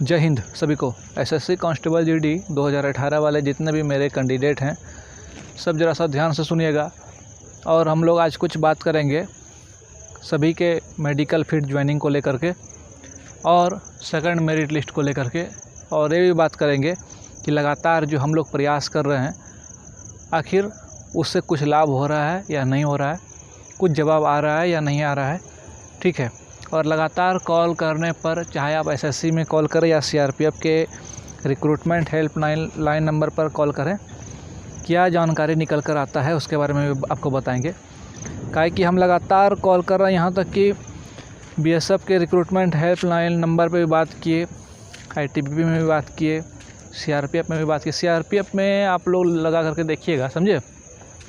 जय हिंद सभी को। एसएससी कांस्टेबल जीडी 2018 वाले जितने भी मेरे कैंडिडेट हैं सब ज़रा सा ध्यान से सुनिएगा। और हम लोग आज कुछ बात करेंगे सभी के मेडिकल फिट ज्वाइनिंग को लेकर के और सेकंड मेरिट लिस्ट को लेकर के, और ये भी बात करेंगे कि लगातार जो हम लोग प्रयास कर रहे हैं आखिर उससे कुछ लाभ हो रहा है या नहीं हो रहा है, कुछ जवाब आ रहा है या नहीं आ रहा है। ठीक है। और लगातार कॉल करने पर, चाहे आप एसएससी में कॉल करें या सीआरपीएफ के रिक्रूटमेंट हेल्पलाइन नंबर पर कॉल करें, क्या जानकारी निकल कर आता है उसके बारे में भी आपको बताएंगे। काहे कि हम लगातार कॉल कर रहे हैं, यहाँ तक कि बीएसएफ के रिक्रूटमेंट हेल्पलाइन नंबर पे भी बात किए, आईटीबीपी में भी बात किए, सीआरपीएफ में भी बात की। सीआरपीएफ में आप लोग लगा करके देखिएगा, समझे,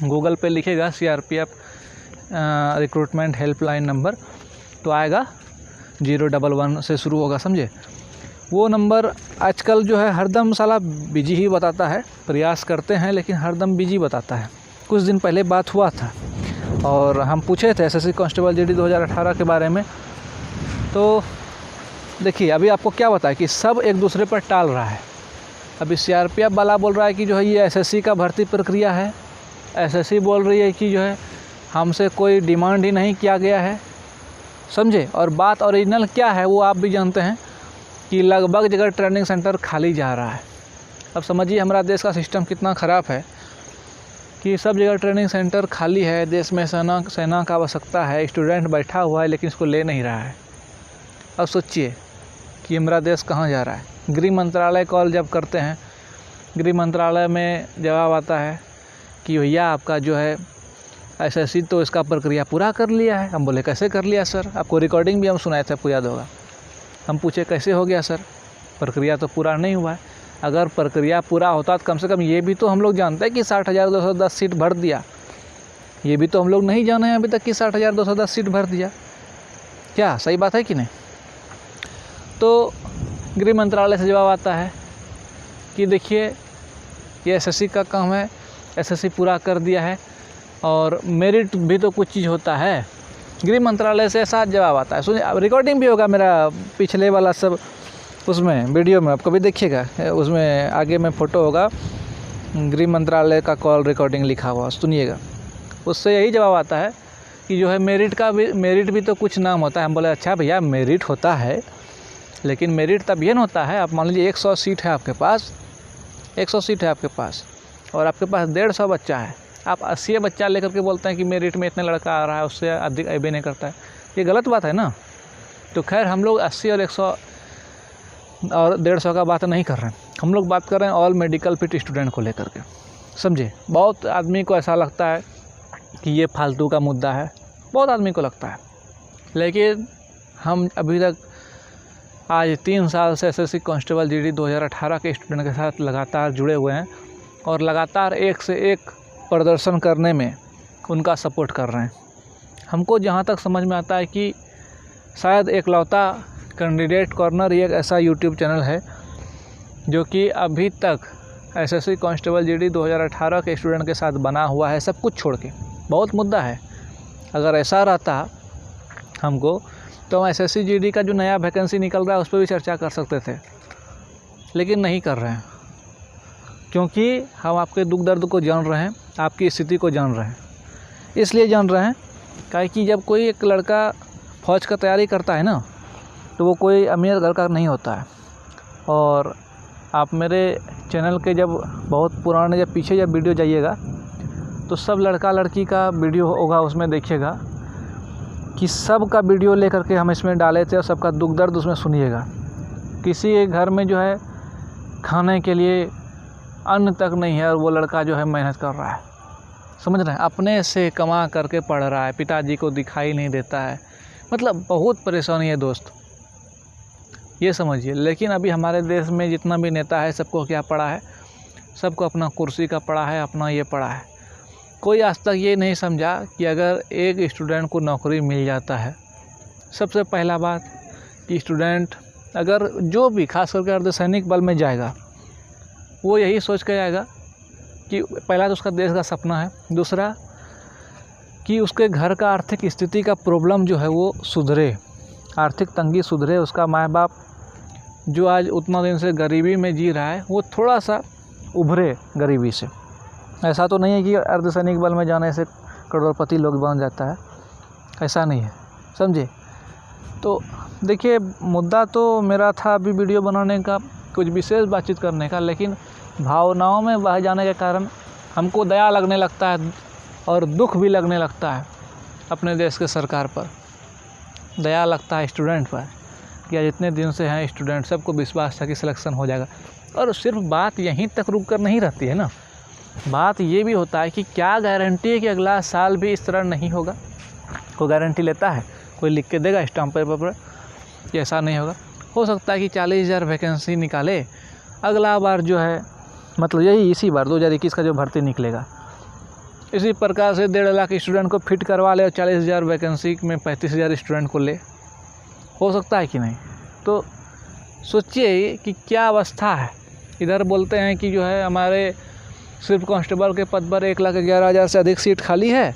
गूगल पे लिखेगा सीआरपीएफ रिक्रूटमेंट हेल्पलाइन नंबर तो आएगा 011 से शुरू होगा, समझे। वो नंबर आजकल जो है हरदम साला बिजी ही बताता है। प्रयास करते हैं लेकिन हरदम बिजी बताता है। कुछ दिन पहले बात हुआ था और हम पूछे थे एसएससी कांस्टेबल जीडी 2018 के बारे में। तो देखिए अभी आपको क्या बताया कि सब एक दूसरे पर टाल रहा है। अभी सीआरपीएफ वाला बोल रहा है कि जो है ये एसएससी का भर्ती प्रक्रिया है, एसएससी बोल रही है कि जो है हमसे कोई डिमांड ही नहीं किया गया है, समझे। और बात ओरिजिनल क्या है वो आप भी जानते हैं कि लगभग जगह ट्रेनिंग सेंटर खाली जा रहा है। अब समझिए हमारा देश का सिस्टम कितना ख़राब है कि सब जगह ट्रेनिंग सेंटर खाली है। देश में सेना का आवश्यकता है, स्टूडेंट बैठा हुआ है लेकिन इसको ले नहीं रहा है। अब सोचिए कि हमारा देश कहाँ जा रहा है। गृह मंत्रालय कॉल जब करते हैं, गृह मंत्रालय में जवाब आता है कि भैया आपका जो है एसएससी तो इसका प्रक्रिया पूरा कर लिया है। हम बोले कैसे कर लिया सर, आपको रिकॉर्डिंग भी हम सुनाए थे, आपको याद होगा। हम पूछे कैसे हो गया सर, प्रक्रिया तो पूरा नहीं हुआ है। अगर प्रक्रिया पूरा होता तो कम से कम ये भी तो हम लोग जानते हैं कि 60,210 सीट भर दिया। ये भी तो हम लोग नहीं जाने हैं अभी तक कि 60,210 सीट भर दिया। क्या सही बात है कि नहीं। तो गृह मंत्रालय से जवाब आता है कि देखिए ये एसएससी का काम है, एसएससी पूरा कर दिया है और मेरिट भी तो कुछ चीज़ होता है। गृह मंत्रालय से ऐसा जवाब आता है। सुनिए, रिकॉर्डिंग भी होगा मेरा पिछले वाला सब, उसमें वीडियो में आप कभी देखिएगा, उसमें आगे में फ़ोटो होगा, गृह मंत्रालय का कॉल रिकॉर्डिंग लिखा हुआ, सुनिएगा। उससे यही जवाब आता है कि जो है मेरिट भी तो कुछ नाम होता है। हम बोले अच्छा भैया मेरिट होता है, लेकिन मेरिट तब ये न होता है, आप मान लीजिए 100 सीट है आपके पास, 100 सीट है आपके पास और आपके पास 150 बच्चा है, आप 80 बच्चा लेकर के बोलते हैं कि मेरिट में इतने लड़का आ रहा है, उससे अधिक अभी नहीं करता है। ये गलत बात है ना। तो खैर हम लोग 80 और 100 और 150 का बात नहीं कर रहे हैं, हम लोग बात कर रहे हैं ऑल मेडिकल फिट स्टूडेंट को लेकर के, समझे। बहुत आदमी को ऐसा लगता है कि ये फालतू का मुद्दा है, बहुत आदमी को लगता है, लेकिन हम अभी तक आज 3 साल से एसएससी कांस्टेबल जीडी 2018 के स्टूडेंट के साथ लगातार जुड़े हुए हैं और लगातार एक से एक प्रदर्शन करने में उनका सपोर्ट कर रहे हैं। हमको जहाँ तक समझ में आता है कि शायद एकलौता कैंडिडेट कॉर्नर एक ऐसा यूट्यूब चैनल है जो कि अभी तक एसएससी कांस्टेबल जीडी 2018 के स्टूडेंट के साथ बना हुआ है, सब कुछ छोड़ के। बहुत मुद्दा है, अगर ऐसा रहता हमको तो हम एसएससी जीडी का जो नया वैकेंसी निकल रहा है उस पर भी चर्चा कर सकते थे, लेकिन नहीं कर रहे हैं क्योंकि हम आपके दुख दर्द को जान रहे हैं, आपकी स्थिति को जान रहे हैं। इसलिए जान रहे हैं काहे कि जब कोई एक लड़का फ़ौज का तैयारी करता है ना तो वो कोई अमीर घर का नहीं होता है। और आप मेरे चैनल के जब बहुत पुराने जब पीछे जब वीडियो जाइएगा तो सब लड़का लड़की का वीडियो होगा, उसमें देखिएगा कि सब का वीडियो लेकर के हम इसमें डाले थे और सबका दुख दर्द उसमें सुनिएगा। किसी एक घर में जो है खाने के लिए अन्न तक नहीं है और वो लड़का जो है मेहनत कर रहा है, समझ रहे हैं, अपने से कमा करके पढ़ रहा है, पिताजी को दिखाई नहीं देता है। मतलब बहुत परेशानी है दोस्त, ये समझिए। लेकिन अभी हमारे देश में जितना भी नेता है सबको क्या पड़ा है, सबको अपना कुर्सी का पड़ा है, अपना ये पड़ा है। कोई आज तक ये नहीं समझा कि अगर एक स्टूडेंट को नौकरी मिल जाता है, सबसे पहला बात कि स्टूडेंट अगर जो भी खास करके अर्धसैनिक बल में जाएगा वो यही सोच कर जाएगा कि पहला तो उसका देश का सपना है, दूसरा कि उसके घर का आर्थिक स्थिति का प्रॉब्लम जो है वो सुधरे, आर्थिक तंगी सुधरे, उसका माँ बाप जो आज उतना दिन से गरीबी में जी रहा है वो थोड़ा सा उभरे गरीबी से। ऐसा तो नहीं है कि अर्धसैनिक बल में जाने से करोड़पति लोग बन जाता है, ऐसा नहीं है, समझे। तो देखिए, मुद्दा तो मेरा था अभी वीडियो बनाने का, कुछ विशेष बातचीत करने का, लेकिन भावनाओं में बह जाने के कारण हमको दया लगने लगता है और दुख भी लगने लगता है अपने देश के सरकार पर। दया लगता है स्टूडेंट पर कि आज इतने दिन से हैं स्टूडेंट, सबको विश्वास था कि सिलेक्शन हो जाएगा। और सिर्फ बात यहीं तक रुक कर नहीं रहती है ना, बात ये भी होता है कि क्या गारंटी है कि अगला साल भी इस तरह नहीं होगा। कोई गारंटी लेता है? कोई लिख के देगा स्टाम्प पेपर पर कि ऐसा नहीं होगा? हो सकता है कि 40,000 वैकेंसी निकाले, अगला बार जो है मतलब यही इसी बार 2021 का जो भर्ती निकलेगा, इसी प्रकार से 1.5 लाख स्टूडेंट को फिट करवा ले और 40,000 वैकेंसी में 35,000 स्टूडेंट को ले। हो सकता है कि नहीं? तो सोचिए कि क्या अवस्था है। इधर बोलते हैं कि जो है हमारे सिर्फ कांस्टेबल के पद पर 1,11,000 से अधिक सीट खाली है,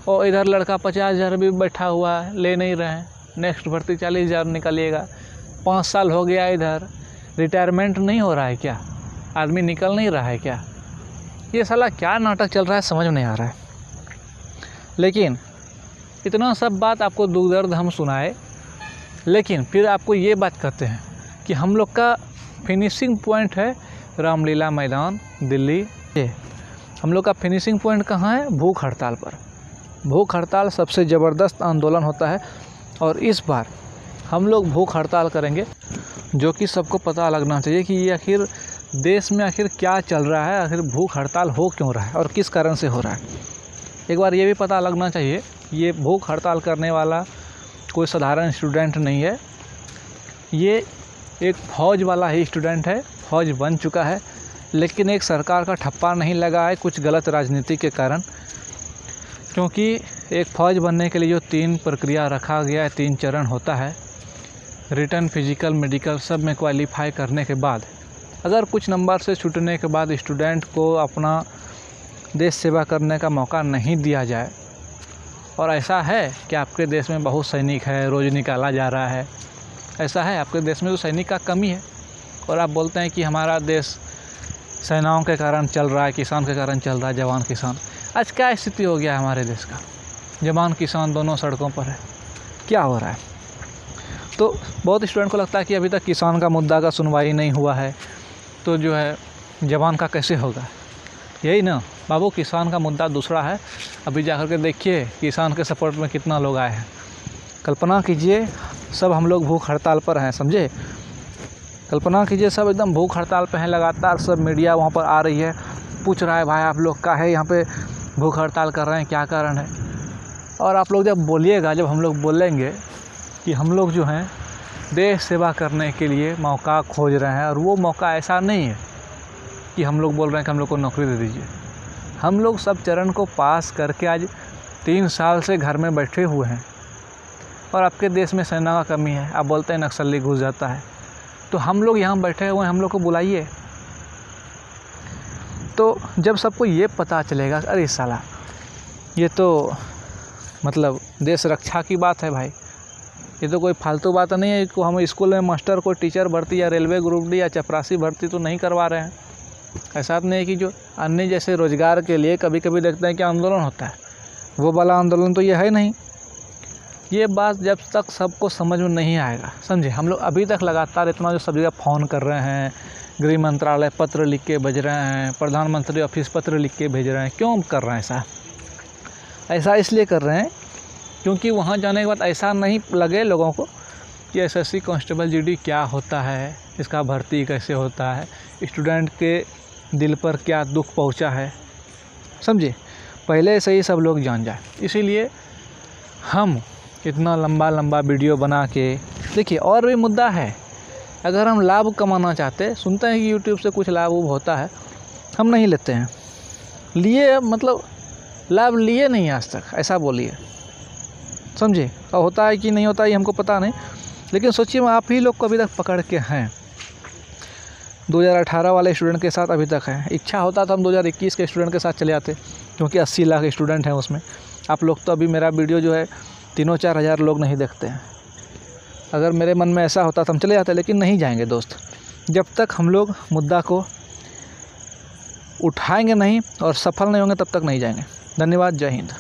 और इधर लड़का 50,000 भी बैठा हुआ है, ले नहीं रहे हैं। नेक्स्ट भर्ती 40,000 निकालिएगा। 5 साल हो गया, इधर रिटायरमेंट नहीं हो रहा है क्या? आदमी निकल नहीं रहा है क्या? ये साला क्या नाटक चल रहा है, समझ में नहीं आ रहा है। लेकिन इतना सब बात आपको दुख दर्द हम सुनाए, लेकिन फिर आपको ये बात कहते हैं कि हम लोग का फिनिशिंग पॉइंट है रामलीला मैदान दिल्ली। हम लोग का फिनिशिंग पॉइंट कहाँ है? भूख हड़ताल पर। भूख हड़ताल सबसे ज़बरदस्त आंदोलन होता है, और इस बार हम लोग भूख हड़ताल करेंगे, जो कि सबको पता लगना चाहिए कि ये आखिर देश में आखिर क्या चल रहा है, आखिर भूख हड़ताल हो क्यों रहा है और किस कारण से हो रहा है। एक बार ये भी पता लगना चाहिए, ये भूख हड़ताल करने वाला कोई साधारण स्टूडेंट नहीं है, ये एक फ़ौज वाला ही स्टूडेंट है, फ़ौज बन चुका है, लेकिन एक सरकार का ठप्पा नहीं लगा है कुछ गलत राजनीति के कारण। क्योंकि एक फ़ौज बनने के लिए जो 3 प्रक्रिया रखा गया है, 3 चरण होता है, रिटन, फिजिकल, मेडिकल, सब में क्वालिफाई करने के बाद अगर कुछ नंबर से छूटने के बाद स्टूडेंट को अपना देश सेवा करने का मौका नहीं दिया जाए, और ऐसा है कि आपके देश में बहुत सैनिक है, रोज़ निकाला जा रहा है, ऐसा है आपके देश में तो सैनिक का कमी है, और आप बोलते हैं कि हमारा देश सेनाओं के कारण चल रहा है, किसान के कारण चल रहा है, जवान किसान। आज क्या स्थिति हो गया है हमारे देश का? जवान किसान दोनों सड़कों पर है, क्या हो रहा है? तो बहुत स्टूडेंट को लगता है कि अभी तक किसान का मुद्दा का सुनवाई नहीं हुआ है, तो जो है जवान का कैसे होगा? यही ना बाबू, किसान का मुद्दा दूसरा है। अभी जाकर के देखिए किसान के सपोर्ट में कितना लोग आए हैं। कल्पना कीजिए सब हम लोग भूख हड़ताल पर हैं, समझे। कल्पना कीजिए सब एकदम भूख हड़ताल पे हैं, लगातार सब मीडिया वहाँ पर आ रही है, पूछ रहा है भाई आप लोग का है यहाँ पे भूख हड़ताल कर रहे हैं, क्या कारण है? और आप लोग जब बोलिएगा, जब हम लोग बोलेंगे कि हम लोग जो हैं देश सेवा करने के लिए मौका खोज रहे हैं, और वो मौका ऐसा नहीं है कि हम लोग बोल रहे हैं कि हम लोग को नौकरी दे दीजिए। हम लोग सब चरण को पास करके आज 3 साल से घर में बैठे हुए हैं, और आपके देश में सेना का कमी है, आप बोलते हैं नक्सली घुस जाता है, तो हम लोग यहाँ बैठे हुए हैं, हम लोग को बुलाइए। तो जब सबको ये पता चलेगा, अरे साला ये तो मतलब देश रक्षा की बात है भाई, ये तो कोई फालतू बात नहीं है कि हम स्कूल में मास्टर को टीचर भर्ती या रेलवे ग्रुप डी या चपरासी भर्ती तो नहीं करवा रहे हैं। ऐसा नहीं है कि जो अन्य जैसे रोज़गार के लिए कभी कभी देखते हैं कि आंदोलन होता है, वो वाला आंदोलन तो ये है नहीं। ये बात जब तक सबको समझ में नहीं आएगा, समझे। हम लोग अभी तक लगातार इतना जो सब जगह फ़ोन कर रहे हैं, गृह मंत्रालय पत्र लिख के भेज रहे हैं, प्रधानमंत्री ऑफिस पत्र लिख के भेज रहे हैं, क्यों कर रहे हैं ऐसा इसलिए कर रहे हैं क्योंकि वहाँ जाने के बाद ऐसा नहीं लगे लोगों को कि एसएससी कांस्टेबल जीडी क्या होता है, इसका भर्ती कैसे होता है, स्टूडेंट के दिल पर क्या दुख पहुँचा है, समझे। पहले से ही सब लोग जान जाए, इसीलिए हम इतना लंबा लंबा वीडियो बना के, देखिए और भी मुद्दा है। अगर हम लाभ कमाना चाहते, सुनते हैं कि यूट्यूब से कुछ लाभ होता है, हम नहीं लेते हैं, लिए मतलब लाभ लिए नहीं आज तक, ऐसा बोलिए, समझे। और होता है कि नहीं होता है हमको पता नहीं, लेकिन सोचिए आप ही लोग को अभी तक पकड़ के हैं। 2018 वाले स्टूडेंट के साथ अभी तक है, इच्छा होता तो हम 2021 के स्टूडेंट के साथ चले आते, क्योंकि 80 लाख स्टूडेंट हैं उसमें। आप लोग तो अभी मेरा वीडियो जो है 3-4 हज़ार लोग नहीं देखते हैं। अगर मेरे मन में ऐसा होता तो हम चले जाते, लेकिन नहीं जाएंगे दोस्त। जब तक हम लोग मुद्दा को उठाएंगे नहीं और सफल नहीं होंगे तब तक नहीं जाएंगे। धन्यवाद। जय हिंद।